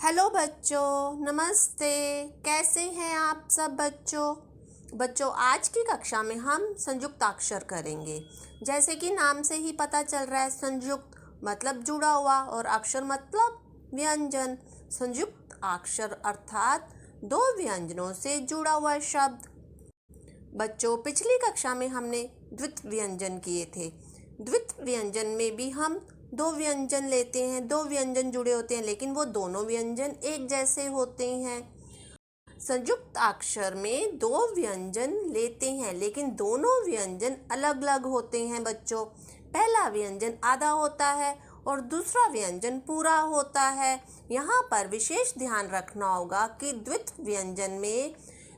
Hello बच्चों, नमस्ते। कैसे हैं आप सब बच्चों आज की कक्षा में हम संयुक्ताक्षर करेंगे। जैसे कि नाम से ही पता चल रहा है, संयुक्त मतलब जुड़ा हुआ और अक्षर मतलब व्यंजन। संयुक्त अक्षर अर्थात दो व्यंजनों से जुड़ा हुआ शब्द। बच्चों पिछली कक्षा में हमने द्वित व्यंजन किए थे। द्वित व्यंजन में भी हम दो व्यंजन लेते हैं, दो व्यंजन जुड़े होते हैं, लेकिन वो दोनों व्यंजन एक जैसे होते हैं। संयुक्त अक्षर में दो व्यंजन लेते हैं, लेकिन दोनों व्यंजन अलग अलग होते हैं बच्चों। पहला व्यंजन आधा होता है और दूसरा व्यंजन पूरा होता है। यहाँ पर विशेष ध्यान रखना होगा कि द्वित व्यंजन में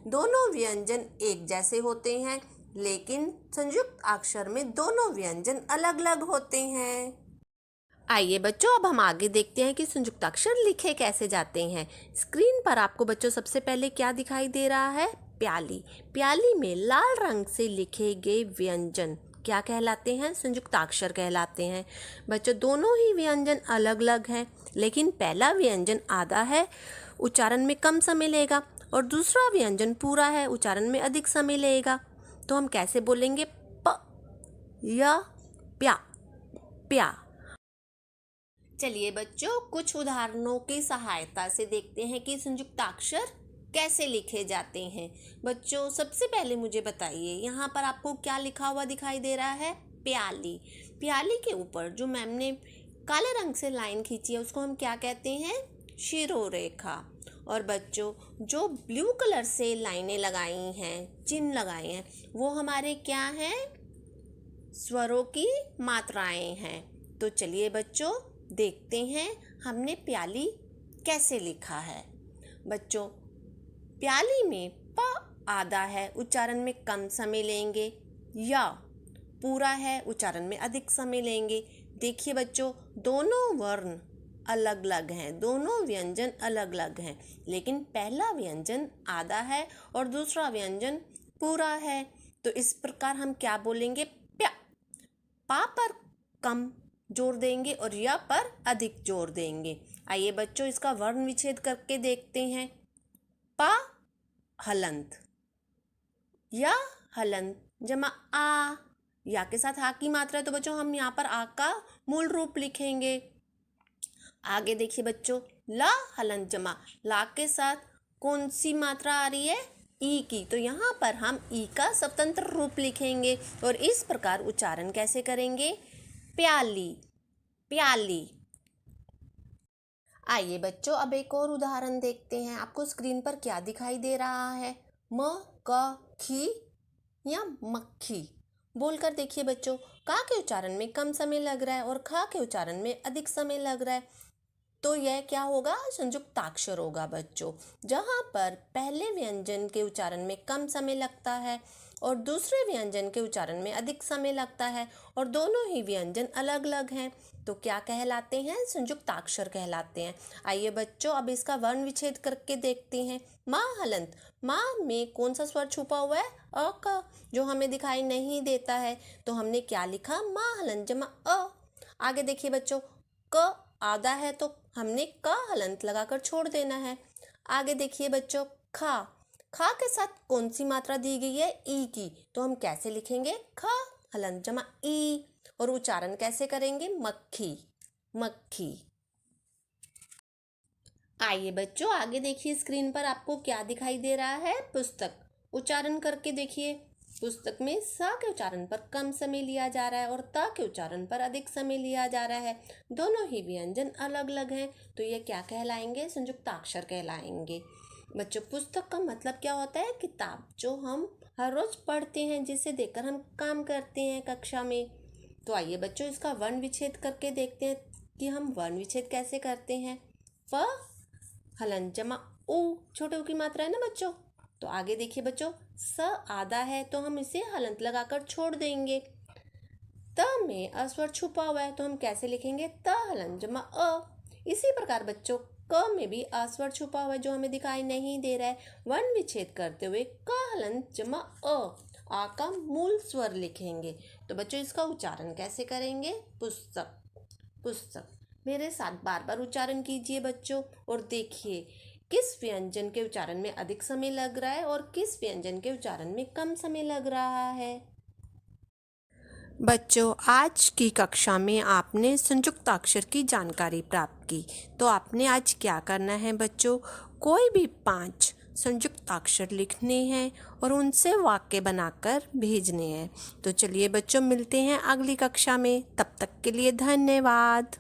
दोनों व्यंजन एक जैसे होते हैं, लेकिन संयुक्त अक्षर में दोनों व्यंजन अलग अलग होते हैं। आइए बच्चों, अब हम आगे देखते हैं कि संयुक्ताक्षर लिखे कैसे जाते हैं। स्क्रीन पर आपको बच्चों सबसे पहले क्या दिखाई दे रहा है? प्याली। प्याली में लाल रंग से लिखे गए व्यंजन क्या कहलाते हैं? संयुक्ताक्षर कहलाते हैं। बच्चों दोनों ही व्यंजन अलग अलग हैं, लेकिन पहला व्यंजन आधा है, उच्चारण में कम समय लेगा, और दूसरा व्यंजन पूरा है, उच्चारण में अधिक समय लेगा। तो हम कैसे बोलेंगे? प या प्या, प्या। चलिए बच्चों, कुछ उदाहरणों की सहायता से देखते हैं कि संयुक्ताक्षर कैसे लिखे जाते हैं। बच्चों सबसे पहले मुझे बताइए, यहाँ पर आपको क्या लिखा हुआ दिखाई दे रहा है? प्याली। प्याली के ऊपर जो मैम ने काले रंग से लाइन खींची है उसको हम क्या कहते हैं? शिरोरेखा। और बच्चों जो ब्लू कलर से लाइनें लगाई हैं, चिन्ह लगाए हैं, वो हमारे क्या हैं? स्वरों की मात्राएं हैं। तो चलिए बच्चों देखते हैं हमने प्याली कैसे लिखा है। बच्चों प्याली में प आधा है, उच्चारण में कम समय लेंगे, या पूरा है, उच्चारण में अधिक समय लेंगे। देखिए बच्चों दोनों वर्ण अलग अलग हैं, दोनों व्यंजन अलग अलग हैं, लेकिन पहला व्यंजन आधा है और दूसरा व्यंजन पूरा है। तो इस प्रकार हम क्या बोलेंगे? प्या। पा पर कम जोर देंगे और या पर अधिक जोर देंगे। आइए बच्चों इसका वर्ण विच्छेद करके देखते हैं। पा हलंत, या हलंत जमा आ, या के साथ आ की मात्रा है, तो बच्चों हम यहाँ पर आ का मूल रूप लिखेंगे। आगे देखिए बच्चों, ला हलंत जमा ला के साथ कौन सी मात्रा आ रही है? ई की, तो यहाँ पर हम ई का स्वतंत्र रूप लिखेंगे और इस प्रकार उच्चारण कैसे करेंगे? प्याली, प्याली। आइए बच्चों अब एक और उदाहरण देखते हैं। आपको स्क्रीन पर क्या दिखाई दे रहा है? म क खी या मक्खी। बोलकर देखिए बच्चों, का के उच्चारण में कम समय लग रहा है और खा के उच्चारण में अधिक समय लग रहा है, तो यह क्या होगा? संयुक्ताक्षर होगा बच्चों। जहाँ पर पहले व्यंजन के उच्चारण में कम समय लगता है और दूसरे व्यंजन के उच्चारण में अधिक समय लगता है और दोनों ही व्यंजन अलग अलग हैं, तो क्या कहलाते हैं? संयुक्ताक्षर कहलाते हैं। आइए बच्चों अब इसका वर्ण विच्छेद करके देखते हैं। माँ हलंत, माँ में कौन सा स्वर छुपा हुआ है? अ का, जो हमें दिखाई नहीं देता है, तो हमने क्या लिखा? माँ हलंत जमा अ। आगे देखिए बच्चों, क आधा है तो हमने का हलंत लगाकर छोड़ देना है। आगे देखिए बच्चों, खा, खा के साथ कौन सी मात्रा दी गई है? ई की, तो हम कैसे लिखेंगे? खा हलंत जमा ई, और उच्चारण कैसे करेंगे? मक्खी, मक्खी। आइए बच्चों आगे देखिए, स्क्रीन पर आपको क्या दिखाई दे रहा है? पुस्तक। उच्चारण करके देखिए। पुस्तक में सा के उच्चारण पर कम समय लिया जा रहा है और ता के उच्चारण पर अधिक समय लिया जा रहा है। दोनों ही व्यंजन अलग अलग हैं, तो ये क्या कहलाएंगे? संयुक्ताक्षर कहलाएंगे। बच्चों पुस्तक का मतलब क्या होता है? किताब, जो हम हर रोज पढ़ते हैं, जिसे देखकर हम काम करते हैं कक्षा में। तो आइए बच्चों इसका वर्ण विच्छेद करके देखते हैं कि हम वर्ण विच्छेद कैसे करते हैं। प हलन जमा ऊ, छोटे ऊ की मात्रा है ना बच्चों। तो आगे देखिए बच्चों, स आधा है तो हम इसे हलंत लगाकर छोड़ देंगे। त में अस्वर छुपा हुआ है तो हम कैसे लिखेंगे? त हलंत जमा अ। इसी प्रकार बच्चों क में भी अस्वर छुपा हुआ है जो हमें दिखाई नहीं दे रहा है। वर्ण विच्छेद करते हुए क हलंत जमा अ, आ का मूल स्वर लिखेंगे। तो बच्चों इसका उच्चारण कैसे करेंगे? पुस्तक, पुस्तक। मेरे साथ बार बार उच्चारण कीजिए बच्चों, और देखिए किस व्यंजन के उच्चारण में अधिक समय लग रहा है और किस व्यंजन के उच्चारण में कम समय लग रहा है। बच्चों, आज की कक्षा में आपने संयुक्ताक्षर की जानकारी प्राप्त की। तो आपने आज क्या करना है बच्चों? कोई भी 5 संयुक्ताक्षर लिखने हैं और उनसे वाक्य बनाकर भेजने हैं। तो चलिए बच्चों, मिलते हैं अगली कक्षा में। तब तक के लिए धन्यवाद।